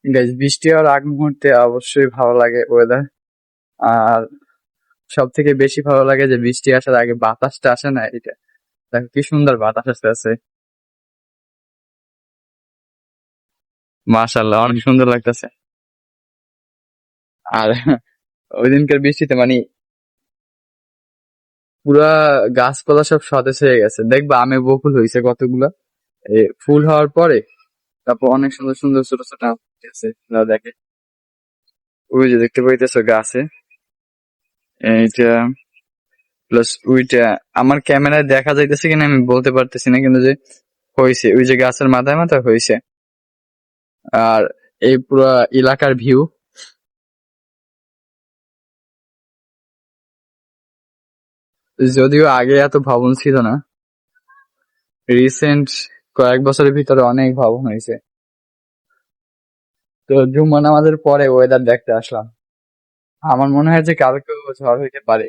Guys বৃষ্টি হওয়ার আগ মুহূর্তে অবশ্যই ভালো লাগে ওয়েদার। আর সব থেকে বেশি ভালো লাগে যে বৃষ্টি আসার আগে বাতাসটা আসে না, এটা দেখো কি সুন্দর বাতাস আসতে আছে। মাশাআল্লাহ, অনেক সুন্দর লাগতেছে। আর ওই দিনকার বৃষ্টিতে মানে পুরা গাছপালা সব সতেজ হয়ে গেছে, দেখবা আমে বকুল হয়েছে কতগুলা। ফুল হওয়ার পরে তারপর অনেক সুন্দর সুন্দর ছোট ছোট আম আছে, দেখে ওই যে দেখতে পাইতেছো গাছে। এইটা প্লাস ওইটা আমার ক্যামেরায় দেখা যাইতেছে কিনা আমি বলতে পারতেছি না, কিন্তু যে হয়েছে ওই যে গাছের মাথায় মাথায় হয়েছে। আর এই পুরো এলাকার ভিউ, যদিও আগে এত ভবন ছিল না, রিসেন্ট কয়েক বছরের ভিতরে অনেক ভবন হয়েছে। তো জুম্মা নামাজের পরে ওয়েদার দেখতে আসলাম, আমার মনে হয় যে কালকেও ঝড় হইতে পারে।